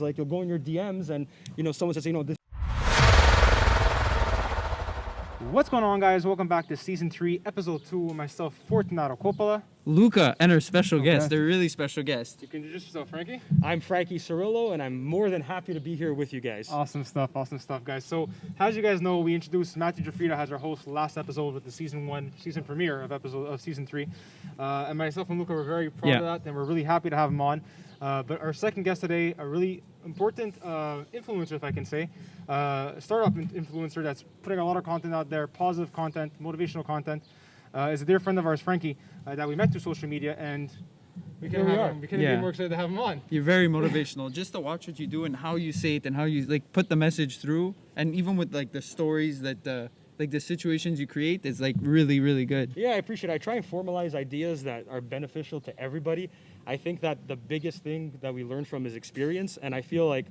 Like you'll go in your DMs and, someone says, this. What's going on, guys? Welcome back to Season 3, Episode 2 with myself, Fortunato Coppola. Luca and our special guest. They're really special guests. You can introduce yourself, Frankie. I'm Frankie Cirillo, and I'm more than happy to be here with you guys. Awesome stuff, guys. So, as you guys know, we introduced Matthew Jafrida as our host last episode with the season premiere of Season 3. And myself and Luca were very proud of that, and we're really happy to have him on. But our second guest today, a really important influencer, if I can say, startup influencer that's putting a lot of content out there, positive content, motivational content, is a dear friend of ours, Frankie, that we met through social media, and we couldn't be more excited to have him on. You're very motivational. Just to watch what you do and how you say it and how you put the message through, and even with the stories that the situations you create is really, really good. Yeah, I appreciate it. I try and formalize ideas that are beneficial to everybody. I think that the biggest thing that we learn from is experience, and I feel like,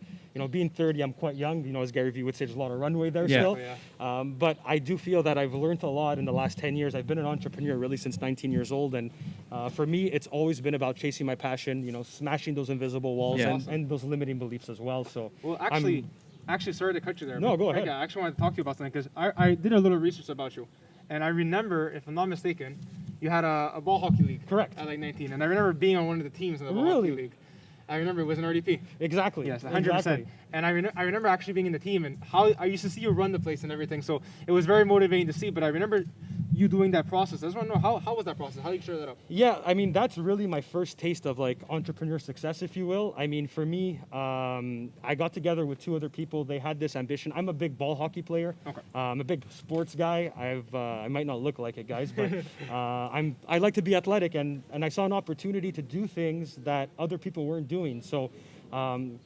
being 30, I'm quite young. As Gary Vee would say, there's a lot of runway there still. Oh, yeah. But I do feel that I've learned a lot in the last 10 years. I've been an entrepreneur really since 19 years old, and for me, it's always been about chasing my passion, smashing those invisible walls and those limiting beliefs as well. So, Actually, sorry to cut you there. No, go ahead. I actually wanted to talk to you about something because I did a little research about you, and I remember, if I'm not mistaken, you had a ball hockey league. Correct. At 19, and I remember being on one of the teams in the ball hockey league. I remember it was an RDP. Exactly. Yes, 100%. Exactly. And I remember actually being in the team and how I used to see you run the place and everything. So it was very motivating to see. But I remember you doing that process. I just want to know how was that process? How did you share that up? Yeah, that's really my first taste of entrepreneur success, if you will. For me, I got together with two other people. They had this ambition. I'm a big ball hockey player. Okay. I'm a big sports guy. I might not look like it, guys, but I like to be athletic, and I saw an opportunity to do things that other people weren't doing. So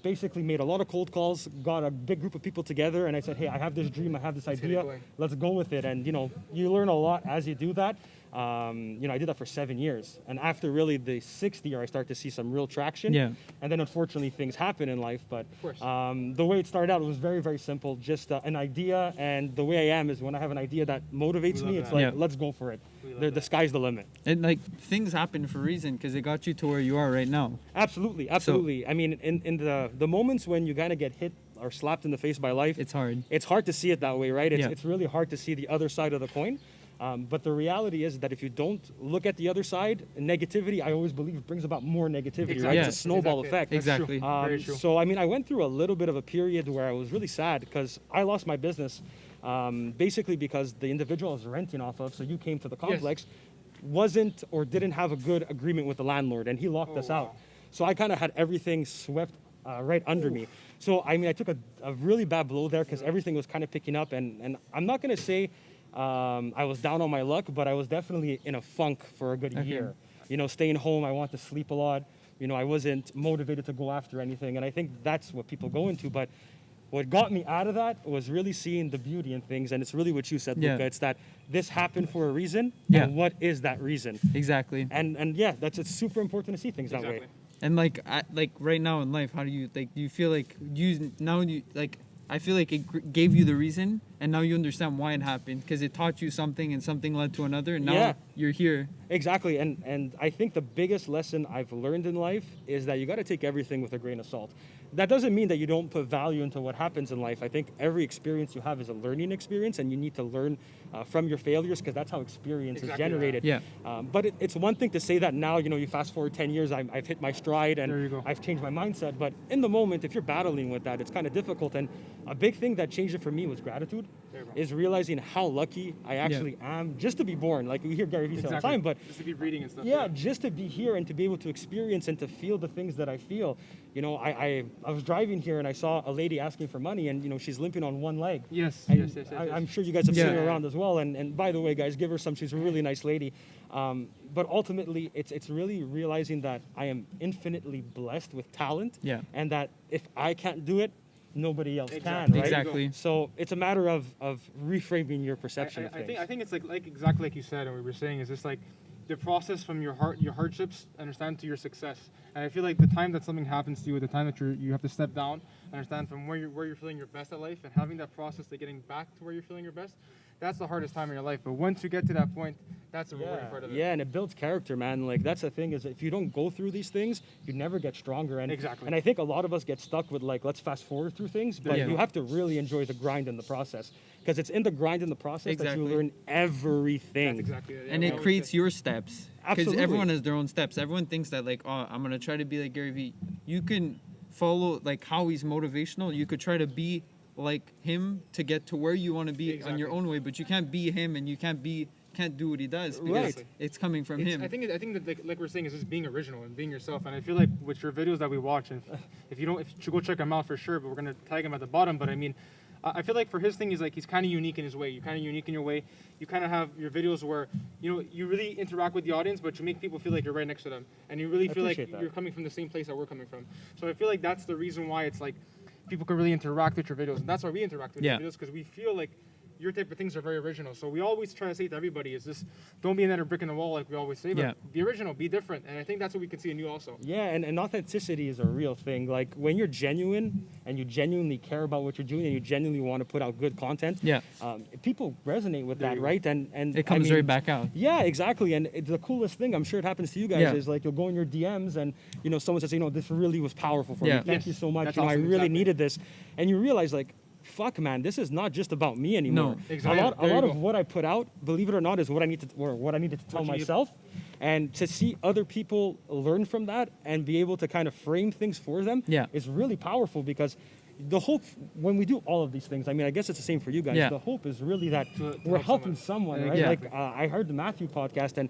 basically made a lot of cold calls, got a big group of people together, and I said, hey, I have this dream, I have this idea, let's go with it. And you learn a lot as you do that. I did that for 7 years, and after really the 6th year I started to see some real traction. And then unfortunately things happen in life, but the way it started out, it was very, very simple, just an idea. And the way I am is when I have an idea that motivates me, it's let's go for it. The sky's the limit. And things happen for a reason, because it got you to where you are right now. Absolutely. So, in the moments when you kind of get hit or slapped in the face by life, it's hard to see it that way, right? It's really hard to see the other side of the coin. But the reality is that if you don't look at the other side, negativity, I always believe, brings about more negativity, right? It's a snowball effect. Exactly. Very true. So, I went through a little bit of a period where I was really sad because I lost my business, basically because the individual I was renting off of, so you came to the complex, wasn't or didn't have a good agreement with the landlord, and he locked us out. So I kind of had everything swept right under me. So, I took a really bad blow there because everything was kind of picking up, and I'm not going to say I was down on my luck, but I was definitely in a funk for a good year. Staying home, I want to sleep a lot. I wasn't motivated to go after anything, and I think that's what people go into. But what got me out of that was really seeing the beauty in things, and it's really what you said, Luca. It's that this happened for a reason, and what is that reason? Exactly. And it's super important to see things that way. And right now in life, how do you you feel like I feel like it gave you the reason, and now you understand why it happened, because it taught you something, and something led to another, and now you're here. Exactly, and I think the biggest lesson I've learned in life is that you got to take everything with a grain of salt. That doesn't mean that you don't put value into what happens in life. I think every experience you have is a learning experience, and you need to learn from your failures, because that's how experience is generated. But it's one thing to say that now, you fast forward 10 years, I've hit my stride, and I've changed my mindset. But in the moment, if you're battling with that, it's kind of difficult. And a big thing that changed it for me was gratitude, is realizing how lucky I actually am just to be born. Like we hear Gary Vee say all the time, but just to be breathing and stuff. Just to be here and to be able to experience and to feel the things that I feel. I was driving here and I saw a lady asking for money, and she's limping on one leg. Yes. I'm sure you guys have seen her around as well. And by the way, guys, give her some. She's a really nice lady. But ultimately, it's really realizing that I am infinitely blessed with talent, and that if I can't do it, nobody else can, right? Exactly. So it's a matter of reframing your perception of things. I think it's like exactly like you said, and we were saying is just the process from your hardships, understand, to your success. And I feel like the time that something happens to you, the time that you have to step down, understand from where you're feeling your best at life, and having that process to getting back to where you're feeling your best, that's the hardest time in your life. But once you get to that point, that's the rewarding part of it. Yeah, and it builds character, man. Like that's the thing is if you don't go through these things, you never get stronger. And Exactly. And I think a lot of us get stuck with like let's fast forward through things, but Yeah. you have to really enjoy the grind and the process because it's in the grind and the process that Exactly. you learn everything. That's exactly it. Yeah, And we it always creates say- your steps. Because Absolutely. everyone has their own steps. Everyone thinks that like, oh, I'm gonna try to be like Gary Vee. You can follow like how he's motivational. You could try to be like him to get to where you want to be on your Exactly. own way, but you can't be him and you can't do what he does because Right. it's coming from him. I think that like we're saying is just being original and being yourself. And I feel like with your videos that we watch, and if you should go check him out for sure. But we're gonna tag him at the bottom. But I mean, I feel like for his thing, he's kind of unique in his way. You're kind of unique in your way. You kind of have your videos where you really interact with the audience, but you make people feel like you're right next to them, and you really I feel like appreciate that. you're coming from the same place that we're coming from. So I feel like that's the reason why it's like people can really interact with your videos, and that's why we interact with Yeah. your videos because we feel like your type of things are very original. So we always try to say to everybody is this: don't be another brick in the wall like we always say, but Yeah. be original, be different. And I think that's what we can see in you also. Yeah, and authenticity is a real thing. Like when you're genuine and you genuinely care about what you're doing and you genuinely want to put out good content, Yeah. People resonate with There that, you go. right? And It comes I mean, right back out. Yeah, exactly. And the coolest thing, I'm sure it happens to you guys, Yeah. is like you'll go in your DMs and someone says, this really was powerful for Yeah. me. Thank Yes, you so much. that's I awesome, really exactly. needed this, and you realize like. Fuck, man! This is not just about me anymore. No. Exactly. A There lot you of go. what I put out, believe it or not, is what I need to, or what I needed to tell What you need- myself, and to see other people learn from that and be able to kind of frame things for them Yeah. is really powerful because the hope when we do all of these things, I mean, I guess it's the same for you guys. Yeah. The hope is really that To we're help helping someone, Yeah, right? exactly. Like I heard the Matthew podcast, and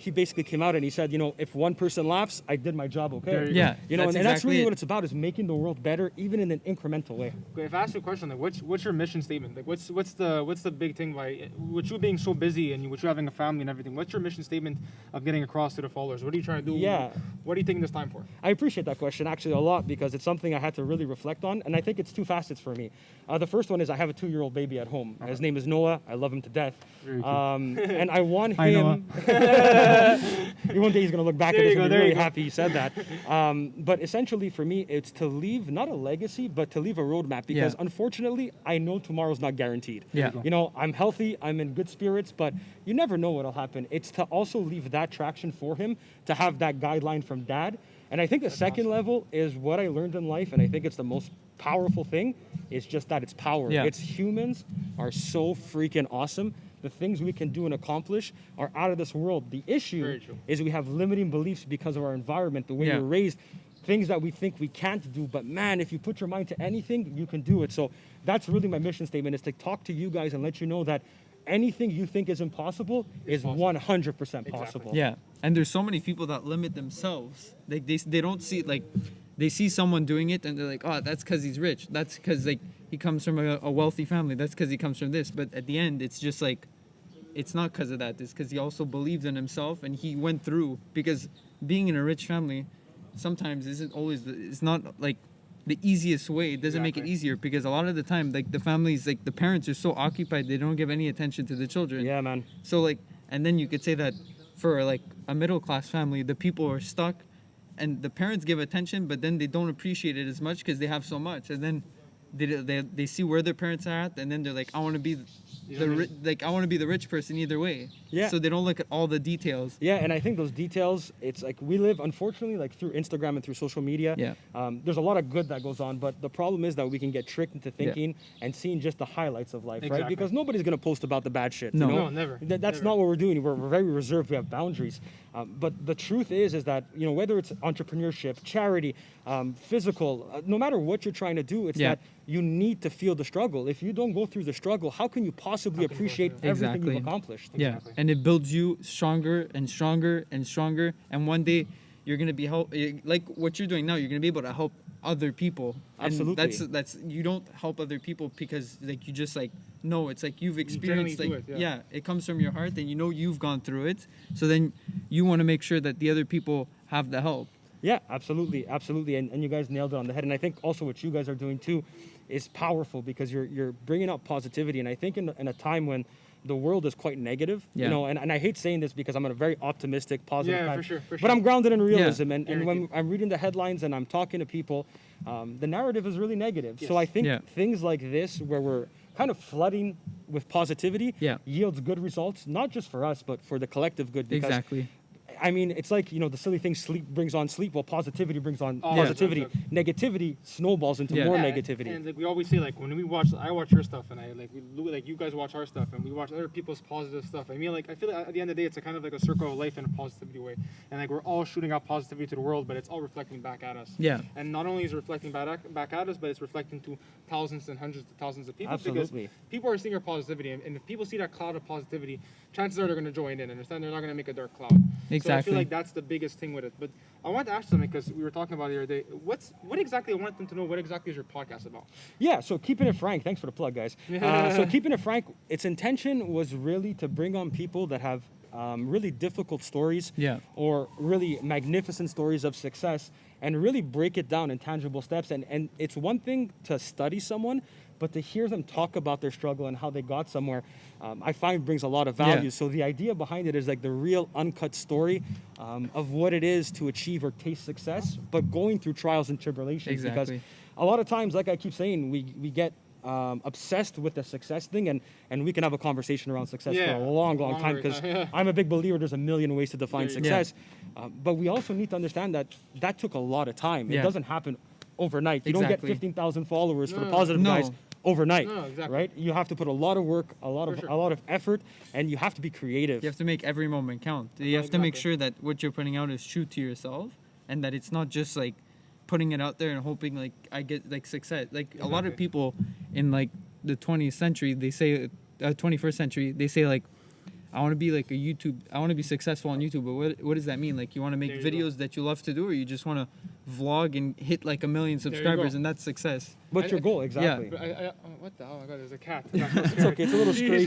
he basically came out and he said, if one person laughs, I did my job okay. There you go. Yeah. And that's exactly really it. what it's about: is making the world better, even in an incremental way. Okay, if I ask you a question, like what's your mission statement? Like what's the big thing by with you being so busy and with you having a family and everything? What's your mission statement of getting across to the followers? What are you trying to do? Yeah. What are you taking this time for? I appreciate that question actually a lot because it's something I had to really reflect on, and I think it's two facets for me. The first one is I have a 2-year-old baby at home. His name is Noah. I love him to death, Very cute. and I want Hi, him. One day he's gonna look back There at you this go, and be there you really go. happy he said that. But essentially for me, it's to leave not a legacy, but to leave a roadmap because Yeah. unfortunately, I know tomorrow's not guaranteed. Yeah. I'm healthy, I'm in good spirits, but you never know what'll happen. It's to also leave that traction for him, to have that guideline from dad. And I think the second level is what I learned in life, and I think it's the most powerful thing, is just that it's power. Yeah. It's humans are so freaking awesome. The things we can do and accomplish are out of this world. The issue Very true. is we have limiting beliefs because of our environment, the way Yeah. we're raised, things that we think we can't do. But man, if you put your mind to anything, you can do it. So that's really my mission statement, is to talk to you guys and let you know that anything you think is impossible is possible. 100% possible. Yeah, and there's so many people that limit themselves. Like they don't see like they see someone doing it and they're like, oh, that's because he's rich. That's because like he comes from a wealthy family. That's because he comes from this. But at the end, it's just like it's not because of that. It's because he also believed in himself and he went through. Because being in a rich family sometimes isn't always it's not like the easiest way. It doesn't make it Exactly. easier because a lot of the time like the families like the parents are so occupied they don't give any attention to the children. Yeah, man. So like, and then you could say that for like a middle class family, the people are stuck, and the parents give attention, but then they don't appreciate it as much because they have so much, and then they see where their parents are at, and then they're like, I want to be I want to be the rich person either way. Yeah. So they don't look at all the details. Yeah, and I think those details, it's like we live, unfortunately, like through Instagram and through social media. Yeah. There's a lot of good that goes on, but the problem is that we can get tricked into thinking and seeing just the highlights of life, right? Exactly. Because nobody's gonna post about the bad shit. No. You know? No, never. That's Never. not what we're doing. We're very reserved. We have boundaries. But the truth is that whether it's entrepreneurship, charity, physical, no matter what you're trying to do, it's Yeah. that you need to feel the struggle. If you don't go through the struggle, how can you possibly How can you go appreciate through it? everything Exactly. you've accomplished? Yeah, Exactly. and it builds you stronger and stronger and stronger. And one day, you're gonna be like what you're doing now. You're gonna be able to help other people. And Absolutely. that's you don't help other people because like you just like no. It's like you've experienced genuinely like do it, yeah. it comes from your heart and you know you've gone through it. So then you want to make sure that the other people have the help. Yeah, absolutely, absolutely, and you guys nailed it on the head. And I think also what you guys are doing too is powerful because you're bringing out positivity. And I think in a time when the world is quite negative, Yeah. and I hate saying this because I'm a very optimistic, positive Yeah, guy, for sure, for but sure. I'm grounded in realism. And when Guaranteed. I'm reading the headlines and I'm talking to people, the narrative is really negative. So Yes. I think Yeah. things like this, where we're kind of flooding with positivity Yeah. yields good results, not just for us, but for the collective good. Because, Exactly. I mean, it's like, the silly thing, sleep brings on sleep, while positivity brings on Oh, positivity. yeah. Negativity snowballs into Yeah. more Yeah, negativity. And like we always say, like when I watch your stuff, and you guys watch our stuff, and we watch other people's positive stuff. I mean, like I feel like at the end of the day, it's a kind of like a circle of life in a positivity way, and like we're all shooting out positivity to the world, but it's all reflecting back at us. Yeah. And not only is it reflecting back at us, but it's reflecting to thousands and hundreds of thousands of people. Absolutely. Because people are seeing our positivity, and if people see that cloud of positivity, chances are they're going to join in. Understand? They're not going to make a dark cloud. So I Exactly. feel like that's the biggest thing with it. But I wanted to ask something because we were talking about it the other day. What exactly I want them to know? What exactly is your podcast about? Yeah, so Keeping It Frank, thanks for the plug, guys. So Keeping It Frank, its intention was really to bring on people that have really difficult stories Yeah. or really magnificent stories of success and really break it down in tangible steps. And it's one thing to study someone, but to hear them talk about their struggle and how they got somewhere, I find brings a lot of value. Yeah. So the idea behind it is like the real uncut story of what it is to achieve or taste success, but going through trials and tribulations. Because Exactly. a lot of times, like I keep saying, we get obsessed with the success thing, and we can have a conversation around success Yeah, for a long longer time, because time, yeah. I'm a big believer there's a million ways to define There you go. success. But we also need to understand that took a lot of time. It Yeah. doesn't happen overnight. You don't get Exactly. 15,000 followers for the No. positive No. guys overnight, No, exactly. right? You have to put a lot of work, a lot For of sure. a lot of effort, and you have to be creative. You have to make every moment count. You have to make Exactly. sure that what you're putting out is true to yourself, and that it's not just like putting it out there and hoping like I get like success. Like a lot of Exactly. people in like the 20th century, they say 21st century, they say like I want to be like I want to be successful on YouTube. But what does that mean? Like you want to make There you go. videos that you love to do, or you just want to vlog and hit like 1 million you subscribers go. and that's success? What's your goal exactly? But what the hell? Oh my God, there's a cat. I'm so It's scared. okay. It's a little stray.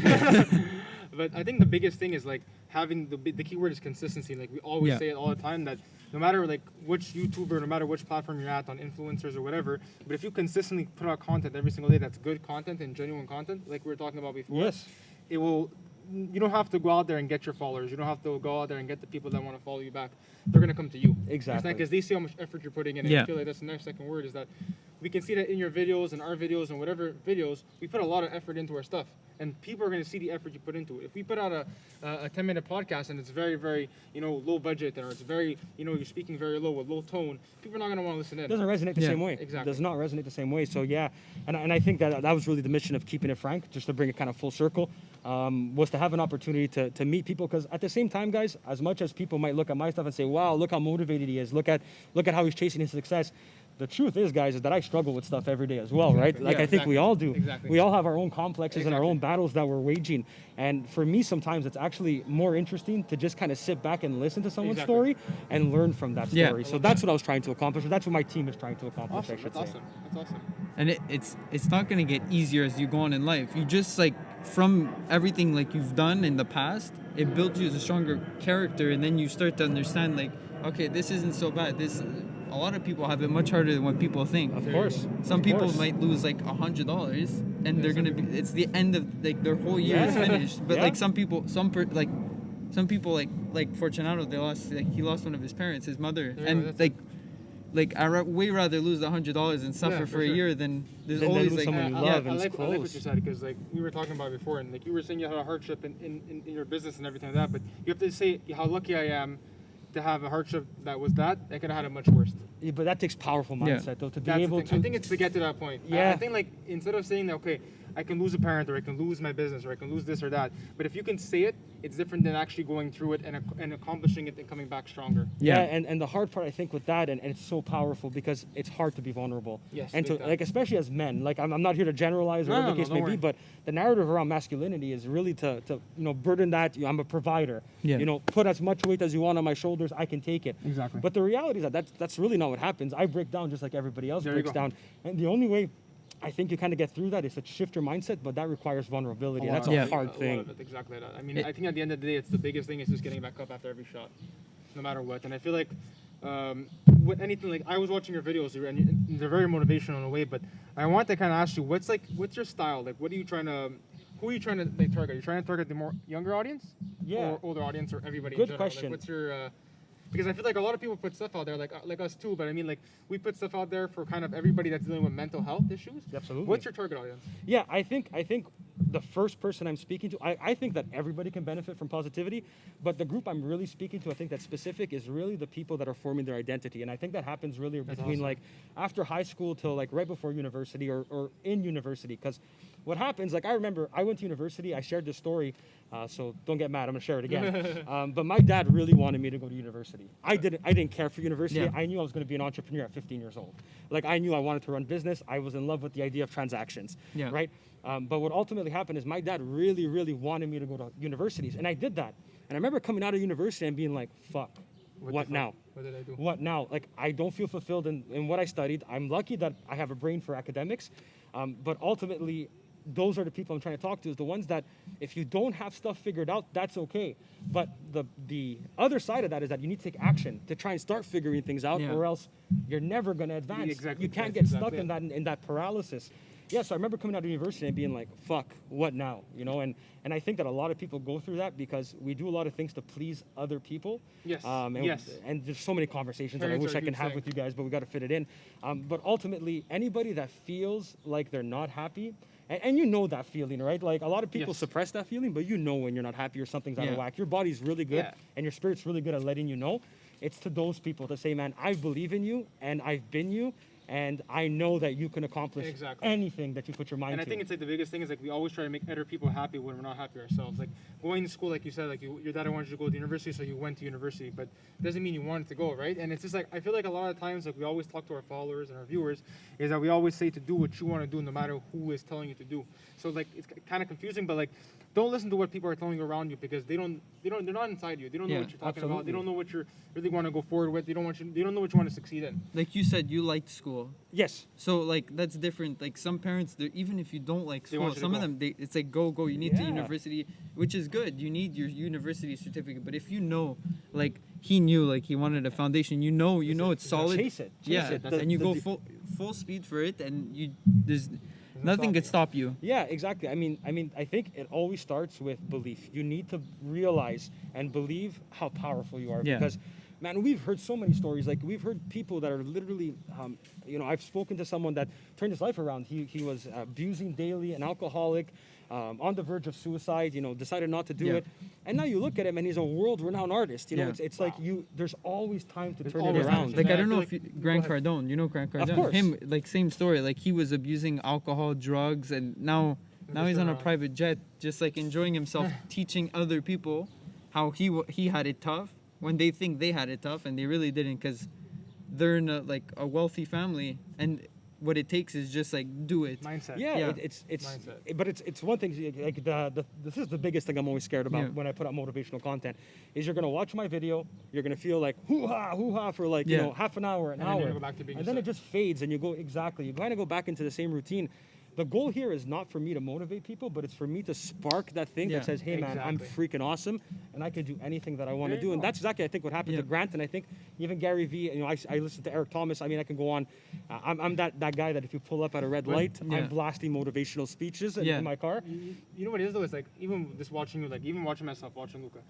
But I think the biggest thing is like having the key word is consistency. Like we always Yeah. say it all the time that no matter like which YouTuber, no matter which platform you're at on influencers or whatever, but if you consistently put out content every single day that's good content and genuine content, like we were talking about before, Yes. it will. You don't have to go out there and get your followers. You don't have to go out there and get the people that want to follow you back. They're gonna come to you. Exactly. Because they see how much effort you're putting in. And Yeah. I feel like that's the next second word is that we can see that in your videos and our videos and whatever videos, we put a lot of effort into our stuff. And people are going to see the effort you put into it. If we put out a 10-minute podcast and it's very, very, low budget, or it's very, you're speaking very low with low tone, people are not going to want to listen in. It doesn't resonate the Yeah. same way. Exactly. It does not resonate the same way. So yeah, and I think that was really the mission of Keeping It Frank, just to bring it kind of full circle, was to have an opportunity to meet people. Because at the same time, guys, as much as people might look at my stuff and say, wow, look how motivated he is, look at how he's chasing his success. The truth is, guys, is that I struggle with stuff every day as well, right? Exactly. Like Yeah, I think we exactly. all do. Exactly. We all have our own complexes and our Exactly. own battles that we're waging. And for me, sometimes it's actually more interesting to just kind of sit back and listen to someone's Exactly. story and learn from that Yeah. story. So that's what I was trying to accomplish. And that's what my team is trying to accomplish, Awesome. I should That's say. awesome. That's awesome. And it's not gonna get easier as you go on in life. You just like from everything like you've done in the past, it builds you as a stronger character, and then you start to understand like, okay, this isn't so bad. A lot of people have it much harder than what people think. Of course. Some Of people course. might lose like $100, and they're gonna be. It's the end of like their whole year is Yeah. finished. But Yeah. like some people like Fortunato, he lost one of his parents, his mother, Yeah, and that's- like way rather lose $100 and suffer Yeah, for for a sure. year than there's Than always lose like someone you I love like, and I it's like what close. you said, because like we were talking about before, and like you were saying you had a hardship in your business and everything like that, but you have to say how lucky I am to have a hardship that was that. I could have had it much worse. Yeah, but that takes powerful Yeah. mindset, though, to be That's the able thing. to. I think it's to get to that point. Yeah. I think like instead of saying that, okay, I can lose a parent, or I can lose my business, or I can lose this or that, but if you can say it, it's different than actually going through it and accomplishing it and coming back stronger. Yeah, Yeah. and the hard part I think with that, and it's so powerful because it's hard to be vulnerable. Yes, And to big time. like, especially as men, like I'm not here to generalize or No, whatever no, the case no, may don't be, worry. but the narrative around masculinity is really to burden that I'm a provider. Yeah. Put as much weight as you want on my shoulders, I can take it. Exactly. But the reality is that's really not what happens. I break down just like everybody else There you breaks go. down, and the only way I think you kind of get through that is to shift your mindset, but that requires vulnerability. A That's lot a of it, hard a lot thing. of it, exactly that. I mean, I think at the end of the day, it's the biggest thing is just getting back up after every shot, no matter what. And I feel like with anything, like I was watching your videos, and they're very motivational in a way. But I want to kind of ask you, what's your style? Like, who are you trying to target? Are you trying to target the more younger audience, Yeah. or older audience, or everybody? Good in general? question. Like, what's your Because I feel like a lot of people put stuff out there, like us too. But I mean, like we put stuff out there for kind of everybody that's dealing with mental health issues. Absolutely. What's your target audience? Yeah, I think the first person I'm speaking to, I think that everybody can benefit from positivity, but the group I'm really speaking to, I think that's specific, is really the people that are forming their identity. And I think that happens really between awesome. like after high school till like right before university or in university. Because what happens, like I remember I went to university, I shared this story, so don't get mad, I'm gonna share it again. But my dad really wanted me to go to university. I didn't care for university. Yeah. I knew I was gonna be an entrepreneur at 15 years old. Like I knew I wanted to run business. I was in love with the idea of transactions, Yeah. right? But what ultimately happened is my dad really, really wanted me to go to universities, and I did that. And I remember coming out of university and being like, fuck, what now? What did I do? What now? Like, I don't feel fulfilled in what I studied. I'm lucky that I have a brain for academics, but ultimately, those are the people I'm trying to talk to, is the ones that if you don't have stuff figured out, that's okay. But the other side of that is that you need to take action to try and start figuring things out, Yeah. or else you're never going to advance. Exactly. You can't That's get stuck exactly in that paralysis. Yeah, so I remember coming out of university and being like, fuck, what now? You know, and I think that a lot of people go through that because we do a lot of things to please other people. Yes. And, and there's so many conversations that I Parents wish are I a can huge have thing. with you guys, but we got to fit it in. But ultimately, anybody that feels like they're not happy, and you know that feeling, right? Like a lot of people Yes. suppress that feeling, but you know when you're not happy or something's out Yeah. of whack. Your body's really good Yeah. and your spirit's really good at letting you know. It's to those people to say, man, I believe in you and I've been you. And I know that you can accomplish Exactly. anything that you put your mind And I to. think it's like the biggest thing is like we always try to make other people happy when we're not happy ourselves. Like going to school, like you said, like your dad wanted you to go to university, so you went to university, but it doesn't mean you wanted to go, right? And it's just like I feel like a lot of times, like we always talk to our followers and our viewers, is that we always say to do what you want to do, no matter who is telling you to do. So like it's kind of confusing, but like don't listen to what people are telling you around you because they're not inside you. They don't know Yeah, what you're talking about. absolutely. They don't know what you really want to go forward with. They don't know what you want to succeed in. Like you said, you liked school. Yes. So like that's different. Like some parents, even if you don't like They school, want you to some of go. them it's like go. You need to Yeah. university, which is good. You need your university certificate. But if you know, like he knew, like he wanted a foundation. You know it's solid. Chase it. Chase Yeah, it. and you go full speed for it, and there's nothing could stop you. Yeah, exactly. I mean, I think it always starts with belief. You need to realize and believe how powerful you are. Yeah. Because, man, we've heard so many stories. Like we've heard people that are literally, I've spoken to someone that turned his life around. He was abusing daily, an alcoholic, on the verge of suicide. Decided not to do Yeah. it, and now you look at him and he's a world-renowned artist. Yeah. It's like there's always time to turn it always around. time. Like Yeah, I I don't feel know like- if Grant go ahead. Cardone, you know Grant Cardone. course. Him, like same story. Like he was abusing alcohol, drugs, and now he's on a around. private jet, just like enjoying himself, teaching other people how he had it tough when they think they had it tough and they really didn't, because they're in a wealthy family, and what it takes is just like do it. Mindset. Yeah, Yeah. it's Mindset. but it's one thing. Like this is the biggest thing I'm always scared about Yeah. when I put out motivational content. Is you're gonna watch my video, you're gonna feel like hoo ha for like Yeah. half an hour, an And then hour, you're gonna go back to being and then it yourself. just fades, and you go you kind of go back into the same routine. The goal here is not for me to motivate people, but it's for me to spark that thing Yeah. that says, "Hey, man, I'm Exactly. freaking awesome, and I can do anything that I want to There you do." And go. that's exactly, I think, what happened Yeah. to Grant, and I think even Gary Vee. I listen to Eric Thomas. I mean, I can go on. I'm that guy that if you pull up at a red light, Yeah. I'm blasting motivational speeches Yeah. in my car. You know what it is though? It's like even just watching you, like even watching myself, watching Luca.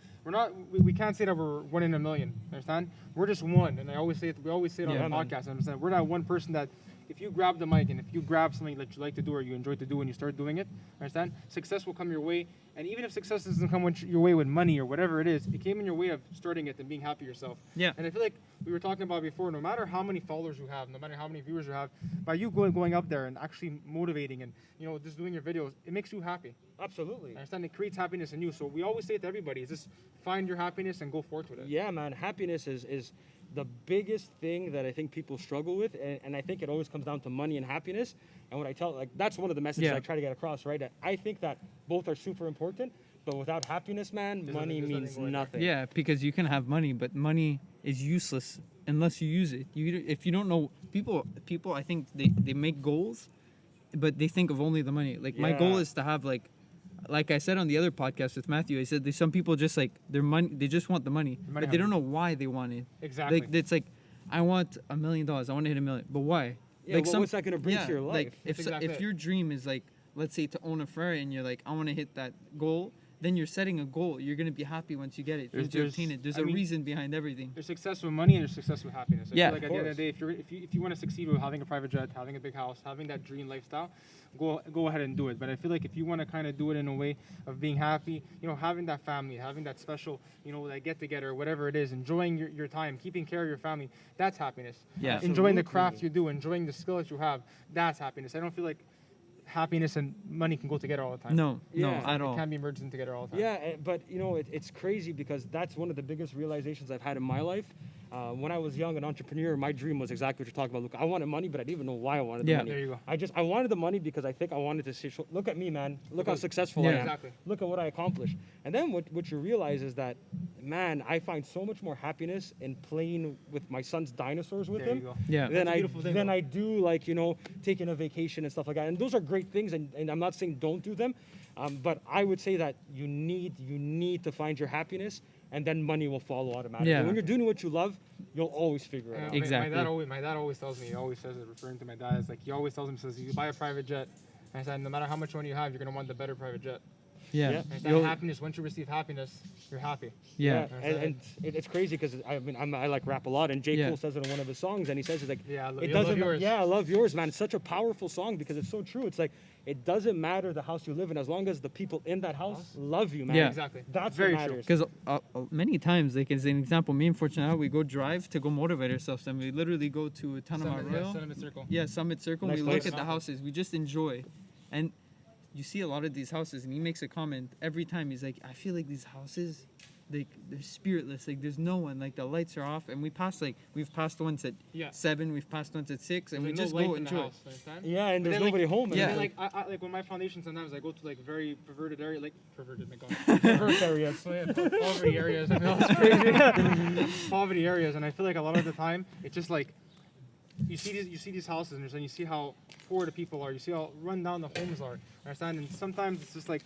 We can't say that we're one in a million. Understand? We're just one, and I always say it. We always say it on Yeah, the man. podcast. Understand? We're that one person that, if you grab the mic and if you grab something that you like to do or you enjoy to do and you start doing it, understand? Success will come your way. And even if success doesn't come your way with money or whatever it is, it came in your way of starting it and being happy yourself. Yeah. And I feel like we were talking about before, no matter how many followers you have, no matter how many viewers you have, by you going up there and actually motivating and just doing your videos, it makes you happy. Absolutely. I understand it creates happiness in you. So we always say it to everybody, is just find your happiness and go forth with it. Yeah, man. Happiness is the biggest thing that I think people struggle with, and I think it always comes down to money and happiness. And what I tell, like, that's one of the messages Yeah. I try to get across, right? That I think that both are super important, but without happiness, man, money there's means nothing going there. nothing. Yeah, because you can have money, but money is useless unless you use it. If you don't know, people, I think they make goals, but they think of only the money. Like my goal Yeah. is to have like I said on the other podcast with Matthew, I said there's some people just like their money, they just want the money, Money but they don't hungry. know why they want it. Exactly. Like it's like, I want $1 million, I want to hit $1 million, but why? Yeah, like what's that gonna bring to your life? Like That's exactly if it. your dream is like, let's say to own a Ferrari, and you're like, I want to hit that goal, then you're setting a goal. You're gonna be happy once you get it. Once you obtain it. There's a reason behind everything. There's success with money and there's success with happiness. I Yeah, feel like at the end of the day, if you want to succeed with having a private jet, having a big house, having that dream lifestyle, go ahead and do it. But I feel like if you want to kind of do it in a way of being happy, you know, having that family, having that special, you know, that get together, whatever it is, enjoying your time, keeping care of your family, that's happiness. Yeah. Enjoying the craft you do, enjoying the skill that you have, that's happiness. I don't feel like happiness and money can go together all the time. No, no, Yeah. at all. It can be merged in together all the time. Yeah, but you know, it's crazy because that's one of the biggest realizations I've had in my life. When I was young, an entrepreneur, my dream was exactly what you're talking about. Look, I wanted money, but I didn't even know why I wanted the Yeah. money. There you go. I wanted the money because I think I wanted to see, look at me, man. Look how successful Yeah. I am. Exactly. Look at what I accomplished. And then what you realize is that, man, I find so much more happiness in playing with my son's dinosaurs with There him you go. Yeah. than That's a beautiful thing, than though. I do, like, you know, taking a vacation and stuff like that. And those are great things, and I'm not saying don't do them, but I would say that you need to find your happiness, and then money will follow automatically. Yeah. When you're doing what you love, you'll always figure it Yeah, out. Exactly. My dad always tells me, he always says it, referring to my dad, is like, he always tells me, says, you buy a private jet, and I said, no matter how much money you have, you're going to want the better private jet. Yeah. Yeah. And I said, You'll- happiness, once you receive happiness, you're happy. Yeah. And it's crazy because I like rap a lot, and J. Yeah. Cole says it in one of his songs, and he says it's like, Yeah, it you doesn't. love yours. Yeah, I love yours, man. It's such a powerful song because it's so true. It's like it doesn't matter the house you live in as long as the people in that house love you, man. Yeah. Exactly. That's very what true. matters. Because many times, like as an example, me and Fortunado, we go drive to go motivate ourselves, and we literally go to Tanama Royal. Sentiment Circle. Yeah, Summit Circle. Nice we place. look at the houses. We just enjoy. And you see a lot of these houses, and he makes a comment every time. He's like, I feel like these houses, like they're spiritless. Like there's no one. Like the lights are off. And we've passed once at Yeah. 7. We've passed once at 6, and we There's just no life go in the enjoy. house, understand? Yeah, and But there's then, like- nobody home. Yeah. And and then, like, like with my foundation, sometimes I go to like very perverted area, like perverted, my God. diverse areas. So yeah, poverty areas. I know it's crazy. Poverty areas, and I feel like a lot of the time it's just like you see these houses, and you see how poor the people are. You see how run down the homes are. Understand? And sometimes it's just like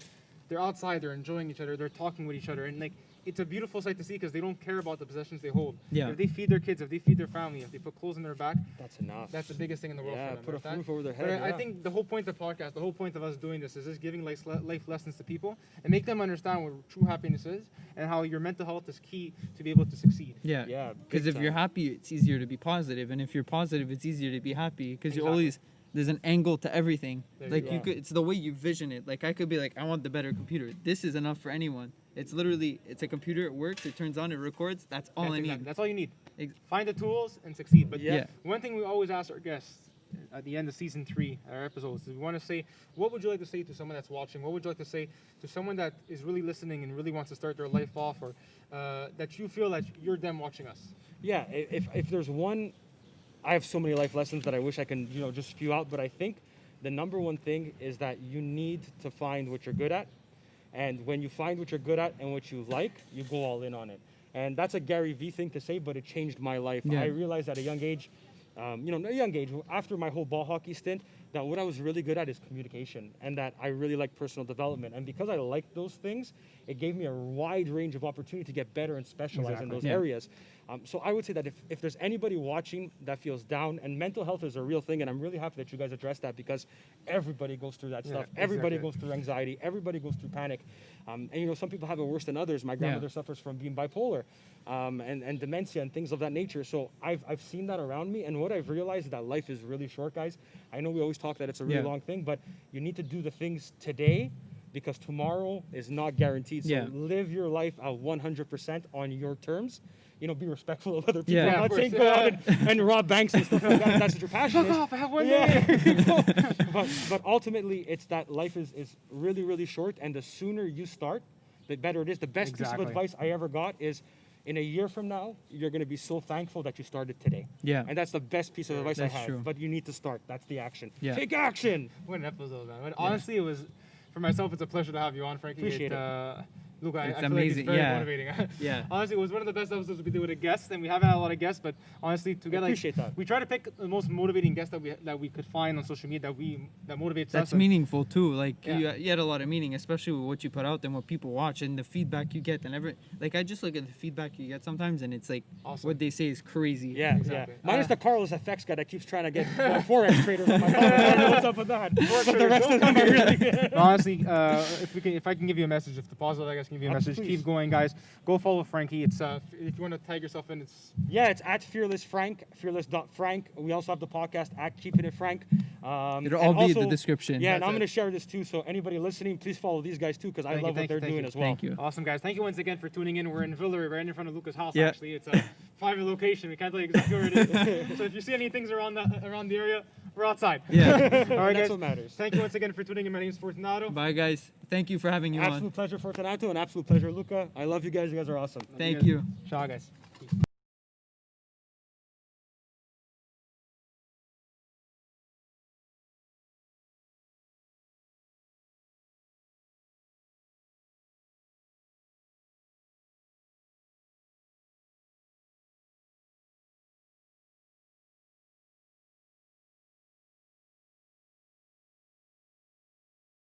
they're outside, they're enjoying each other, they're talking with each other, and like it's a beautiful sight to see because they don't care about the possessions they hold. Yeah. If they feed their kids, if they feed their family, if they put clothes on their back, That's enough. that's the biggest thing in the world Yeah, for them. put a understand? roof over their But head. I yeah. think the whole point of the podcast, the whole point of us doing this is just giving life lessons to people and make them understand what true happiness is and how your mental health is key to be able to succeed. Yeah. Yeah, Because big if you're time. happy, it's easier to be positive, and if you're positive, it's easier to be happy. Because you Exactly. always there's an angle to everything. There you Like go. you could, it's the way you vision it. Like I could be like, I want the better computer. This is enough for anyone. It's literally, it's a computer. It works. It turns on. It records. That's all That's I exactly- need. That's all you need. Ex- Find the tools and succeed. But Yeah. one thing we always ask our guests at the end of season 3, our episodes, is we want to say, what would you like to say to someone that's watching? What would you like to say to someone that is really listening and really wants to start their life off, or that you feel that you're them watching us? Yeah, if there's one, I have so many life lessons that I wish I can, you know, just spew out, but I think the number one thing is that you need to find what you're good at. And when you find what you're good at and what you like, you go all in on it. And that's a Gary Vee thing to say, but it changed my life. Yeah. I realized at a young age, after my whole ball hockey stint, that what I was really good at is communication, and that I really like personal development. And because I like those things, it gave me a wide range of opportunity to get better and specialize in those Yeah. areas. So I would say that if there's anybody watching that feels down, and mental health is a real thing, and I'm really happy that you guys address that because everybody goes through that stuff. Everybody exactly. goes through anxiety. Everybody goes through panic. And you know, some people have it worse than others. My grandmother suffers from being bipolar and dementia and things of that nature. So I've seen that around me, and what I've realized is that life is really short, guys. I know we always talk that it's a really Yeah. long thing, but you need to do the things today because tomorrow is not guaranteed. So Yeah. live your life at 100% on your terms. You know, be respectful of other people. Yeah. I'm Yeah, not of saying course. go out and rob banks and stuff like that. That's what your passion Fuck is. off, I have one Yeah. day. but ultimately, it's that life is really, really short, and the sooner you start, the better it is. The best piece Exactly. of advice I ever got is, in a year from now, you're going to be so thankful that you started today. Yeah. And that's the best piece of advice I That's have. true. But you need to start. That's the action. Yeah. Take action. What an episode, man. Honestly, it was, for myself, it's a pleasure to have you on, Frankie. Appreciate it. Luca, I It's feel amazing, like it's very yeah. motivating. Yeah. Honestly, it was one of the best episodes we did with a guest, and we haven't had a lot of guests, but honestly, to get like, appreciate that. we try to pick the most motivating guests that we could find on social media that motivates us. That's and- meaningful too. Like Yeah. you had a lot of meaning, especially with what you put out there and what people watch and the feedback you get and like I just look at the feedback you get sometimes and it's like Awesome. what they say is crazy. Yeah, Exactly. yeah. Minus the Carlos FX guy that keeps trying to get more Forex traders on my phone. I don't know what's up with that. But the rest of them are really good. But honestly, if I can give you a message, if the positive, I guess, can give you a message. Please. Keep going, guys. Go follow Frankie. It's if you want to tag yourself in, it's Yeah, it's at fearlessfrank, fearless.frank. We also have the podcast at Keeping It Frank. It'll and all be in the also- description. Yeah, and That's I'm it. going to share this too. So anybody listening, please follow these guys too, because I Thank you, love what thank you, they're thank doing you. as well. Thank you. awesome, guys. Thank you once again for tuning in. We're in Villeray, right in front of Luca's house. Yeah. Actually, it's a private location. We can't tell you exactly where it is. So if you see any things around the area, we're outside. Yeah. All right, That's guys. what matters. Thank you once again for tuning in. My name is Fortunato. Bye guys. Thank you for having you Absolute on. pleasure, Fortunato, and absolute pleasure, Luca. I love you guys. You guys are awesome. Thank you. Ciao, guys.